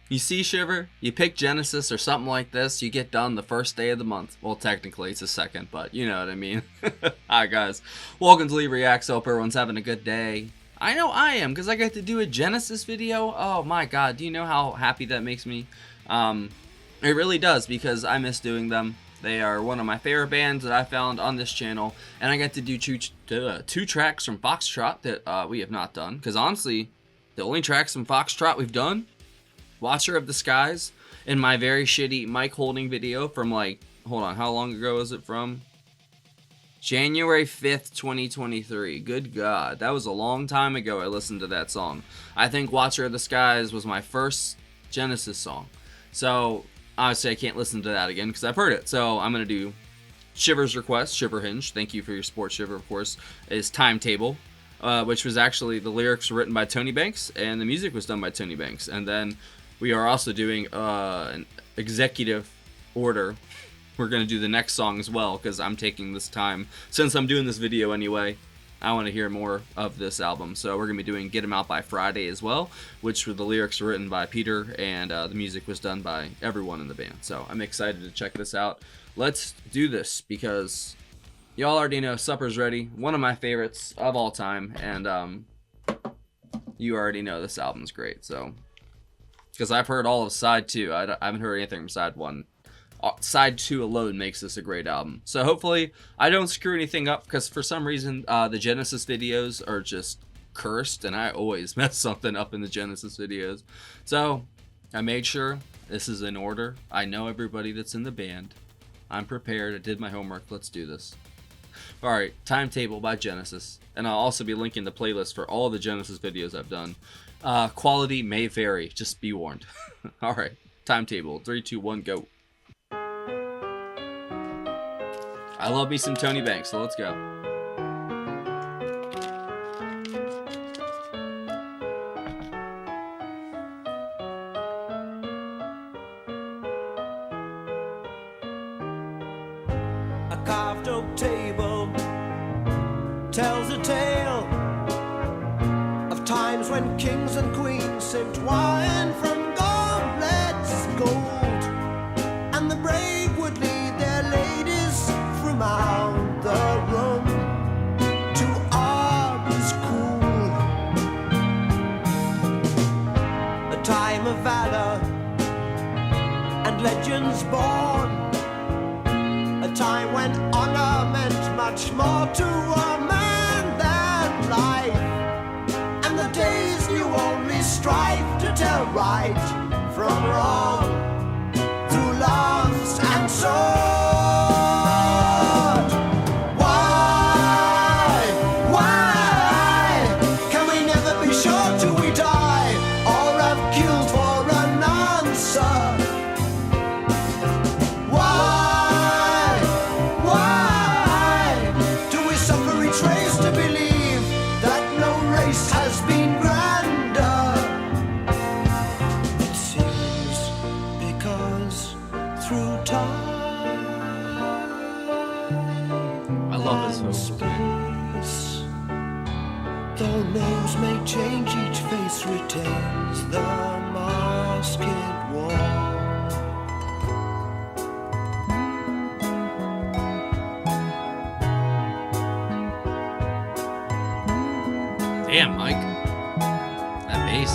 You see, Shiver, you pick Genesis or something like this, you get done the first day of the month. Well, technically it's the second, but you know what I mean. Hi guys, welcome to Lee Reacts. Hope everyone's having a good day. I know I am, because I got to do a Genesis video. Oh my god, do you know how happy that makes me? It really does, because I miss doing them. They are one of my favorite bands that I found on this channel, and I got to do two tracks from Foxtrot that we have not done, because honestly, the only tracks from Foxtrot we've done, Watcher of the Skies, and my very shitty mic holding video from like, hold on, how long ago is it from? January 5th, 2023. Good God, that was a long time ago I listened to that song. I think Watcher of the Skies was my first Genesis song. So, obviously I can't listen to that again because I've heard it. So, I'm going to do Shiver's request, ShiverHinge, thank you for your support, Shiver, of course, is Timetable. Which was actually, the lyrics were written by Tony Banks, and the music was done by Tony Banks. And then we are also doing an executive order. We're going to do the next song as well, because I'm taking this time. Since I'm doing this video anyway, I want to hear more of this album. So we're going to be doing Get 'Em Out by Friday as well, which were the lyrics were written by Peter, and the music was done by everyone in the band. So I'm excited to check this out. Let's do this, because y'all already know Supper's Ready, one of my favorites of all time, and you already know this album's great, so, because I've heard all of side 2, I haven't heard anything from side 1. Side 2 alone makes this a great album, so hopefully I don't screw anything up, because for some reason the Genesis videos are just cursed, and I always mess something up in the Genesis videos, so I made sure this is in order. I know everybody that's in the band. I'm prepared, I did my homework, let's do this. Alright, Timetable by Genesis, and I'll also be linking the playlist for all the Genesis videos I've done. Quality may vary, just be warned. Alright, Timetable, 3, 2, 1, go. I love me some Tony Banks, so let's go. A carved oak table tells a tale of times when kings and queens sipped wine from goblets of gold, and the brave would lead their ladies from out the room to arms cool. A time of valor and legends born, a time when honor meant much more to a man than life, and the days knew only strife to tell right from wrong through loves and sword. Why can we never be sure till we die, or have killed for an answer? To believe that no race has been grander. It seems because through time, I love this vocals. Space, though names may change, each face retains the masked wall. Damn, Mike. That bass.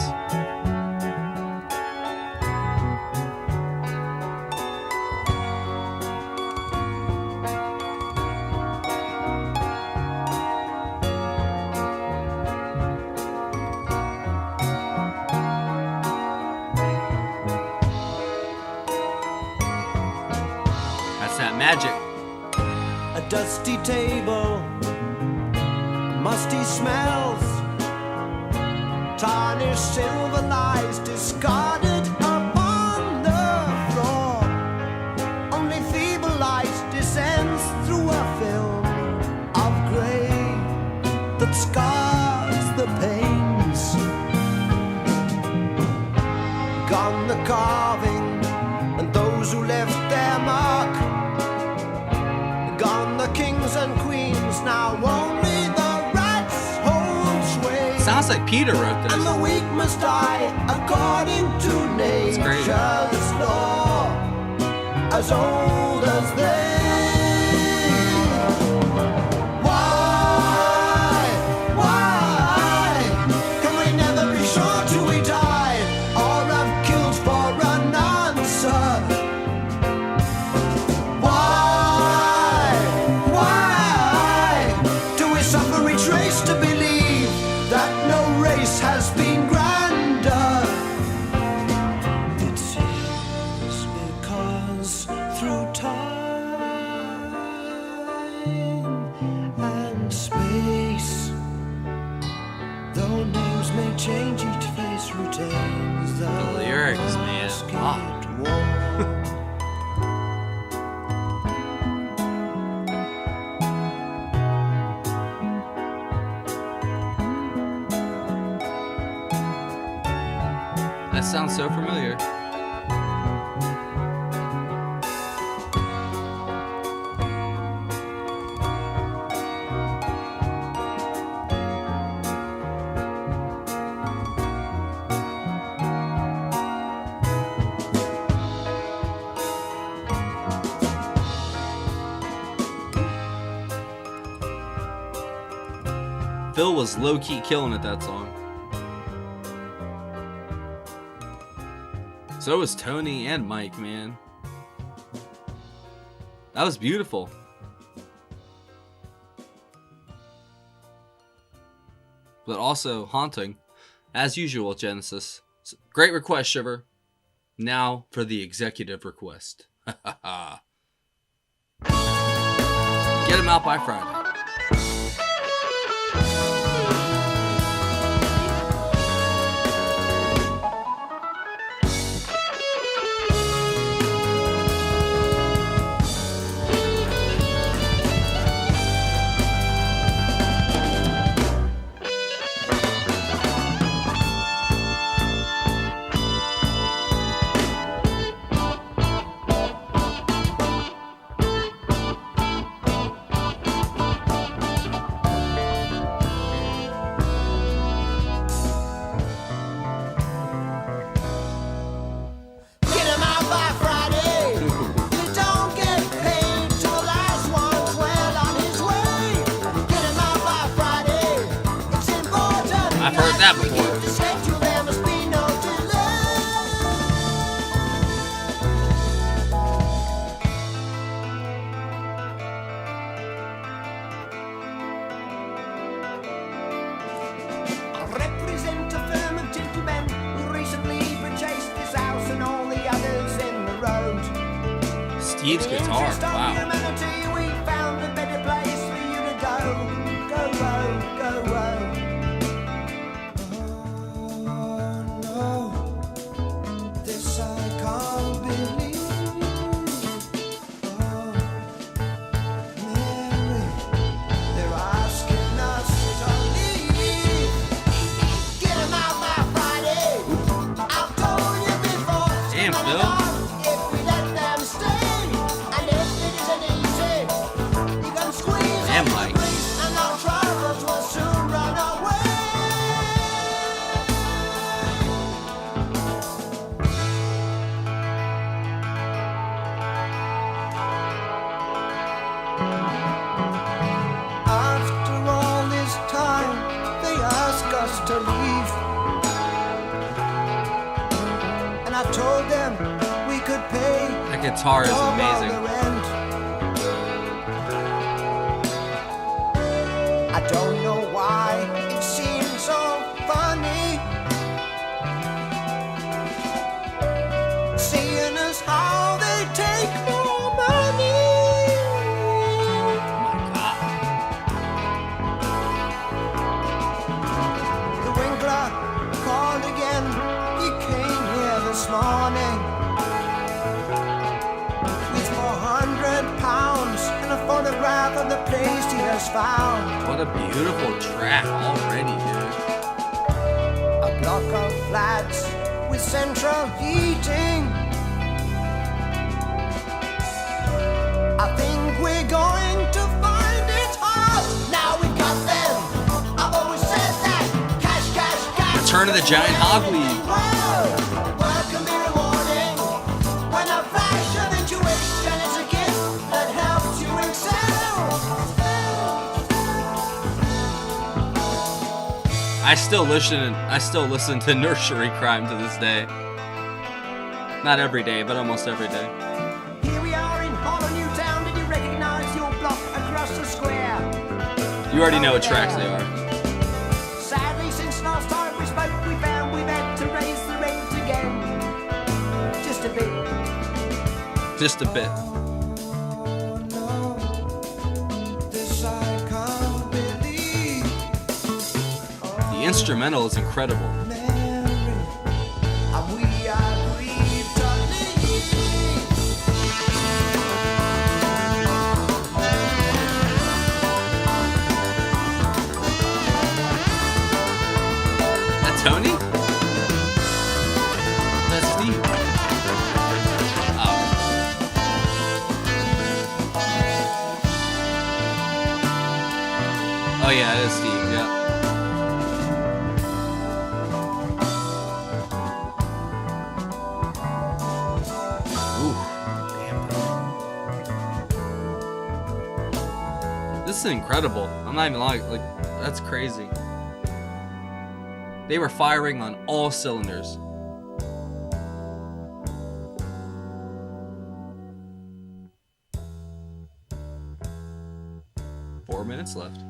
That's that magic. A dusty table, musty smells, tarnished silver lies discarded upon the floor. Only feeble light descends through a film of grey that scars the panes. Gone the carving and those who left their mark. Gone the kings and queens, now only the rats hold like Peter wrote this. And the weak must die according to nature's law, as old as they. Has been grander. It seems because through time and space, though names may change, each face retains the lyrics, man. That sounds so familiar. Phil was low-key killing it, that song. So was Tony and Mike, man. That was beautiful. But also haunting. As usual, Genesis. Great request, Shiver. Now for the executive request. Get him out by Friday. I've heard that before. I represent a firm of gentlemen who recently purchased this house and all the others in the road. Steve's guitar, wow. Humanity, we found a better place for you to go. Go, go, go, go. To leave, and I told them we could pay. That guitar is amazing. I don't know why it seems so funny seeing us how they take more money. This morning with £400 and a photograph of the place he has found. What a beautiful track already, dude. A block of flats with central heating. I think we're going to find it hard. Now we got them. I've always said that. Cash, cash. Return of the Giant Hogweed. Welcome in the morning, when a flash of intuition is a gift that helps you excel. I still listen to Nursery Crime to this day. Not every day, but almost every day. Here we are in Hollow New Town. Did you recognize your block across the square? You already know what tracks they are. Sadly, since last time we spoke, we found we've had to raise the rent again. Just a bit. Just a bit. The instrumental is incredible. Tony? That's Steve. Oh. Oh yeah, it is Steve, yeah. Ooh, damn. This is incredible. I'm not even lying, like, that's crazy. They were firing on all cylinders. Four minutes left.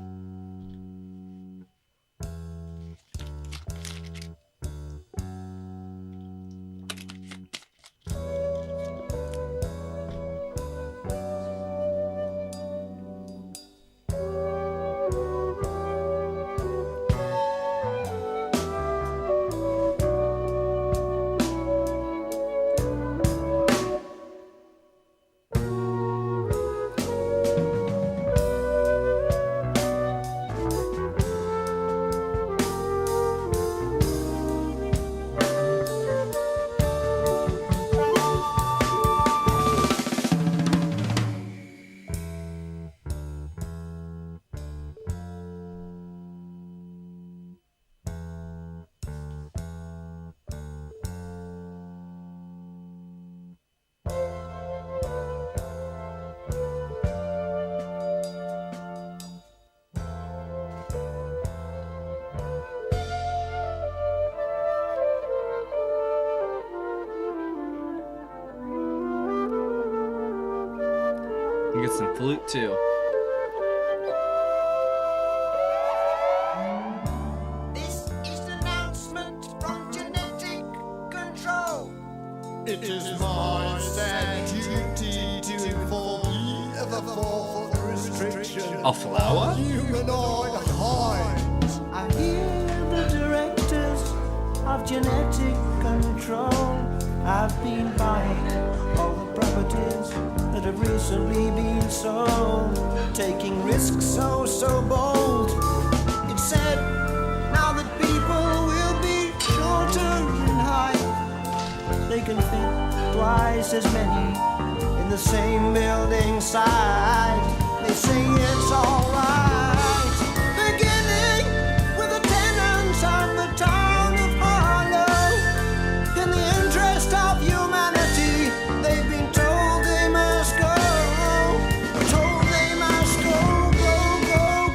You get some flute too. This is an announcement from genetic control. It is my sad duty to inform ye of a fourth restriction. A flower? Humanoid hinds. I hear the directors of genetic control have been buying all the properties that have recently been sold, taking risks so bold. It's said now that people will be shorter in height. They can fit twice as many in the same building site. They say it's alright, beginning with the tenants of the town of Harlow. In the interest of humanity, they've been told they must go. Told they must go.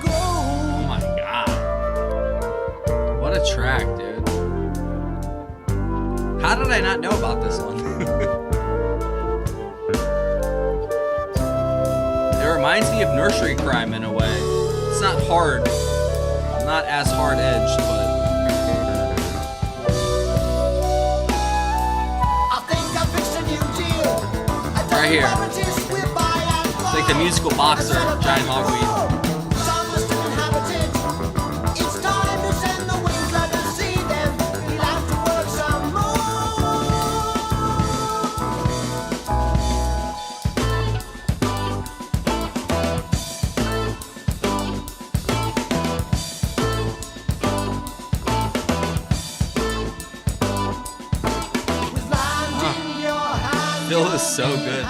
Oh my god. What a track, dude. How did I not know about this one? It reminds me of Nursery Crime in a way. It's not hard. Not as hard-edged, but... I think I fixed a new deal. Right here. It's like the musical boxer, Giant Hogweed. Some are still inhabited. It's time to send the wings, let us see them. We'll have to work some With land in your hand, Phil is so good.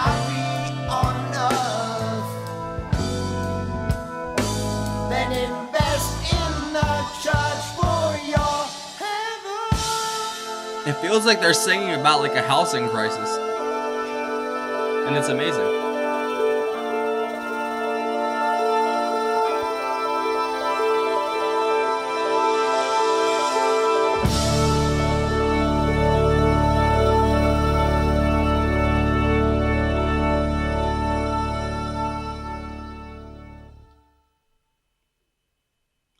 on earth. Then invest in the church for your heaven. It feels like they're singing about like a housing crisis. And it's amazing.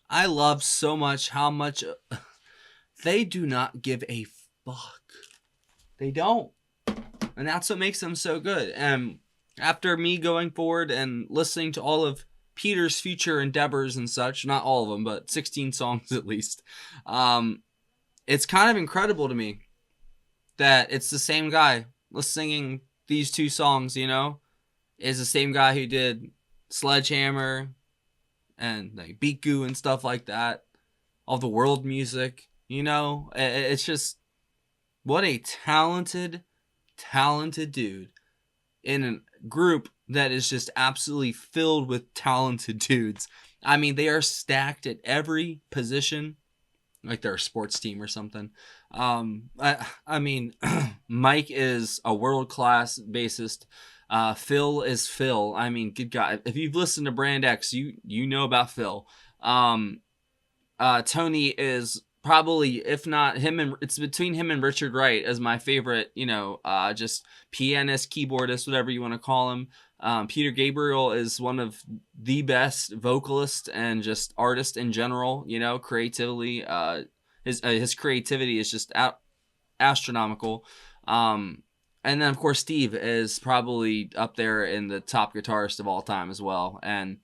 I love so much how much they do not give a fuck. They don't. And that's what makes them so good. And after me going forward and listening to all of Peter's future endeavors and such, not all of them, but 16 songs at least, it's kind of incredible to me that it's the same guy singing these two songs, you know? Is the same guy who did Sledgehammer and like Beat Goo and stuff like that. All the world music, you know? It's just, what a talented dude in a group that is just absolutely filled with talented dudes. I mean, they are stacked at every position, like they're a sports team or something. I mean, Mike is a world-class bassist. Phil is Phil. I mean, good God. If you've listened to Brand X, you know about Phil. Tony is probably, if not him, and it's between him and Richard Wright as my favorite, you know, just pianist, keyboardist, whatever you want to call him. Peter Gabriel is one of the best vocalists and just artists in general, you know, creatively. His creativity is just astronomical. And then, of course, Steve is probably up there in the top guitarist of all time as well. And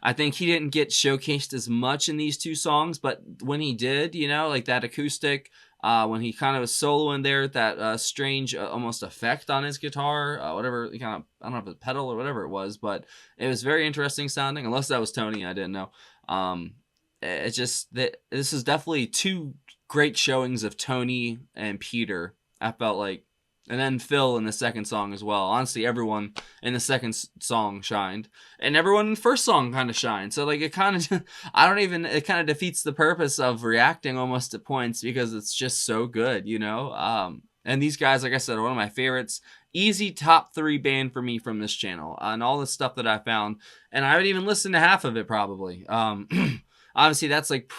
I think he didn't get showcased as much in these two songs, but when he did, you know, like that acoustic, when he kind of was soloing there, that strange almost effect on his guitar, whatever, kind of, I don't know if it's a pedal or whatever it was, but it was very interesting sounding, unless that was Tony, I didn't know. It's just that this is definitely two great showings of Tony and Peter, I felt like. And then Phil in the second song as well. Honestly, everyone in the second song shined. And everyone in the first song kind of shined. So, like, it kind of, it kind of defeats the purpose of reacting almost at points because it's just so good, you know? And these guys, like I said, are one of my favorites. Easy top 3 band for me from this channel. And all the stuff that I found. And I would even listen to half of it probably. Obviously, that's like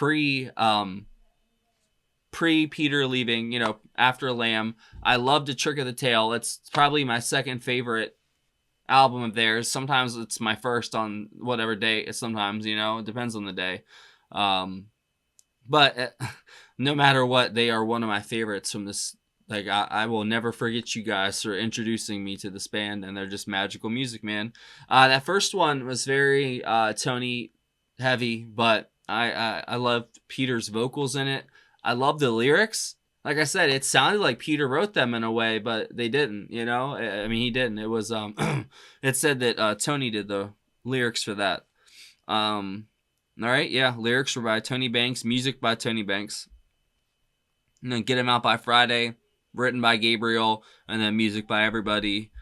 pre-Peter leaving, you know, after Lamb. I loved A Trick of the Tail. It's probably my second favorite album of theirs. Sometimes it's my first on whatever day. Sometimes, you know, it depends on the day. But no matter what, they are one of my favorites from this. Like, I will never forget you guys for introducing me to this band, and they're just magical music, man. That first one was very Tony heavy, but I loved Peter's vocals in it. I love the lyrics. Like I said, it sounded like Peter wrote them in a way, but they didn't, you know? I mean, he didn't. It was, it said that Tony did the lyrics for that. All right, yeah, lyrics were by Tony Banks, music by Tony Banks. And then Get 'Em Out by Friday, written by Gabriel, and then music by everybody.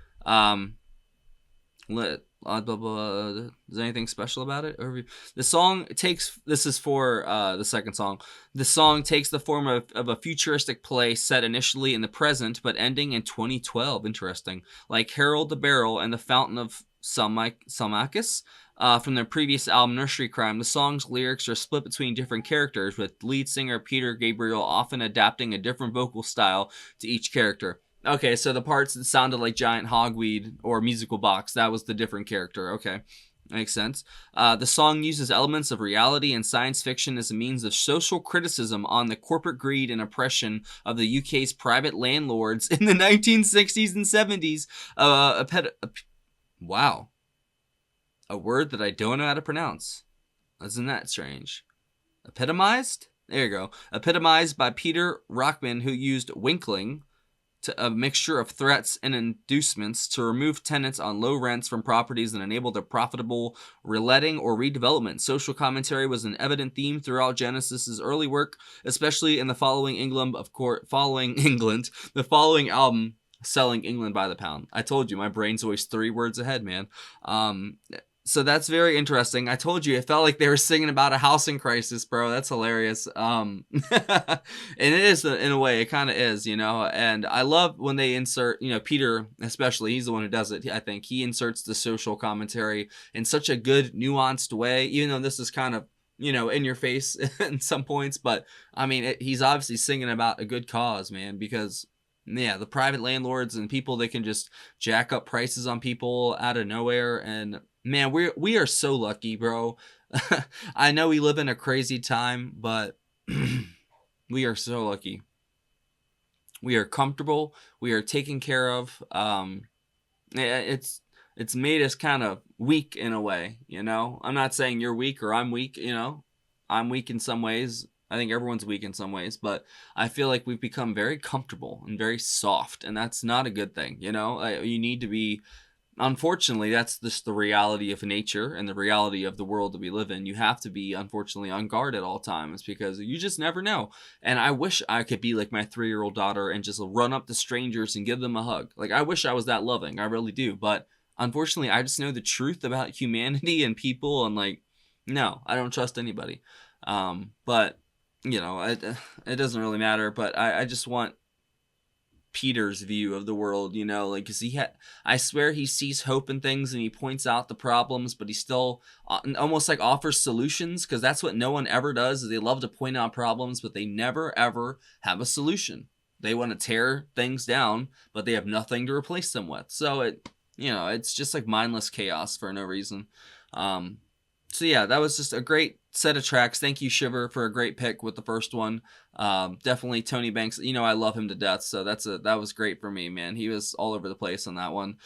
Blah, blah, blah. Is there anything special about it? The song takes, this is for the second song. The song takes the form of a futuristic play set initially in the present, but ending in 2012. Interesting. Like Harold the Barrel and the Fountain of Salmachus from their previous album Nursery Crime. The song's lyrics are split between different characters, with lead singer Peter Gabriel often adapting a different vocal style to each character. Okay, so the parts that sounded like Giant Hogweed or Musical Box, that was the different character. Okay, makes sense. The song uses elements of reality and science fiction as a means of social criticism on the corporate greed and oppression of the UK's private landlords in the 1960s and 70s. Wow. A word that I don't know how to pronounce. Isn't that strange? Epitomized? There you go. Epitomized by Peter Rockman, who used winkling, to a mixture of threats and inducements to remove tenants on low rents from properties and enable their profitable reletting or redevelopment. Social commentary was an evident theme throughout Genesis's early work, especially in the following album, Selling England by the Pound. I told you, my brain's always 3 words ahead, man. So that's very interesting. I told you, it felt like they were singing about a housing crisis, bro. That's hilarious. And it is in a way, it kind of is, you know. And I love when they insert, you know, Peter, especially, he's the one who does it. I think he inserts the social commentary in such a good, nuanced way, even though this is kind of, you know, in your face in some points. But I mean, he's obviously singing about a good cause, man, because yeah, the private landlords and people that can just jack up prices on people out of nowhere. And man, we are so lucky, bro. I know we live in a crazy time, but we are so lucky. We are comfortable. We are taken care of. It's made us kind of weak in a way, you know. I'm not saying you're weak or I'm weak, you know. I'm weak in some ways. I think everyone's weak in some ways, but I feel like we've become very comfortable and very soft, and that's not a good thing, you know. You need to be, unfortunately, that's just the reality of nature and the reality of the world that we live in. You have to be, unfortunately, on guard at all times because you just never know. And I wish I could be like my 3-year-old daughter and just run up to strangers and give them a hug. Like, I wish I was that loving. I really do. But unfortunately, I just know the truth about humanity and people, and like, no, I don't trust anybody. But you know, it doesn't really matter, but I just want Peter's view of the world, you know, like, cause I swear he sees hope in things and he points out the problems, but he still almost like offers solutions. Cause that's what no one ever does, is they love to point out problems, but they never ever have a solution. They want to tear things down, but they have nothing to replace them with. So you know, it's just like mindless chaos for no reason. So yeah, that was just a great set of tracks. Thank you, Shiver, for a great pick with the first one. Definitely Tony Banks. You know, I love him to death, so that was great for me, man. He was all over the place on that one.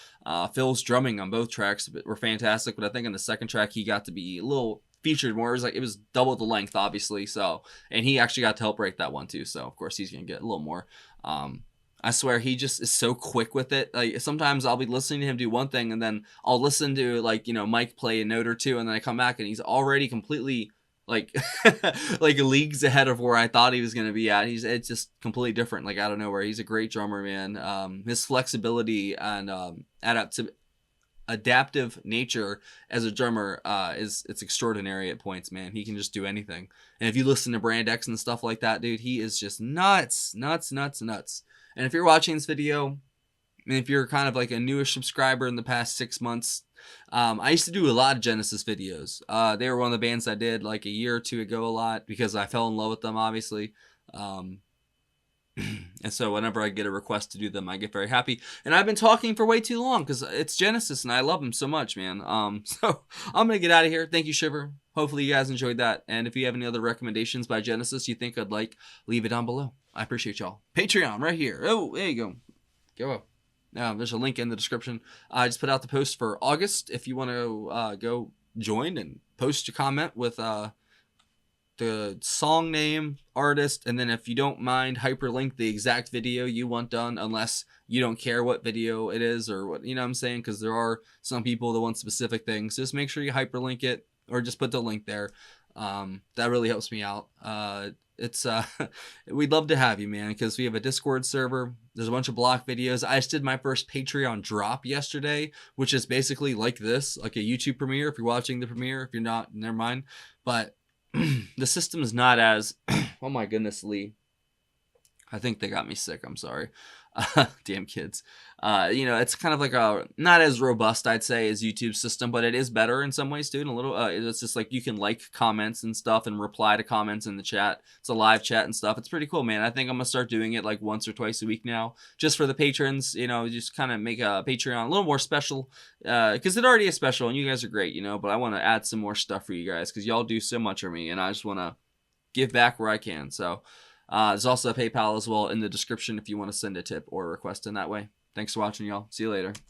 Phil's drumming on both tracks were fantastic, but I think on the second track he got to be a little featured more. It was double the length, obviously. So, and he actually got to help break that one too. So of course he's gonna get a little more. I swear he just is so quick with it. Like, sometimes I'll be listening to him do one thing and then I'll listen to, like, you know, Mike play a note or two, and then I come back and he's already completely like like leagues ahead of where I thought he was going to be at. It's just completely different, like out of nowhere. He's a great drummer, man. His flexibility and adaptive nature as a drummer it's extraordinary at points, man. He can just do anything. And if you listen to Brand X and stuff like that, dude, he is just nuts. And if you're watching this video, and if you're kind of like a newish subscriber in the past 6 months, I used to do a lot of Genesis videos. They were one of the bands I did like a year or two ago a lot because I fell in love with them, obviously. And so whenever I get a request to do them, I get very happy. And I've been talking for way too long because it's Genesis and I love them so much, man. So I'm going to get out of here. Thank you, Shiver. Hopefully you guys enjoyed that. And if you have any other recommendations by Genesis you think I'd like, leave it down below. I appreciate y'all. Patreon right here. Oh, there you go. Go up. There's a link in the description. I just put out the post for August. If you want to go join and post your comment with the song name, artist, and then if you don't mind, hyperlink the exact video you want done, unless you don't care what video it is or what, you know what I'm saying? Because there are some people that want specific things. Just make sure you hyperlink it or just put the link there. That really helps me out. We'd love to have you, man, because we have a Discord server. There's a bunch of block videos. I just did my first Patreon drop yesterday, which is basically like this, like a YouTube premiere. If you're watching the premiere, if you're not, never mind. But the system is not as, oh my goodness, Lee. I think they got me sick. I'm sorry. Damn kids. You know, it's kind of like not as robust, I'd say, as YouTube's system, but it is better in some ways, too. And a little, it's just like you can like comments and stuff and reply to comments in the chat. It's a live chat and stuff. It's pretty cool, man. I think I'm gonna start doing it like once or twice a week now, just for the patrons. You know, just kind of make a Patreon a little more special, because it already is special and you guys are great, you know. But I want to add some more stuff for you guys because y'all do so much for me, and I just want to give back where I can. So. There's also a PayPal as well in the description if you want to send a tip or a request in that way. Thanks for watching, y'all. See you later.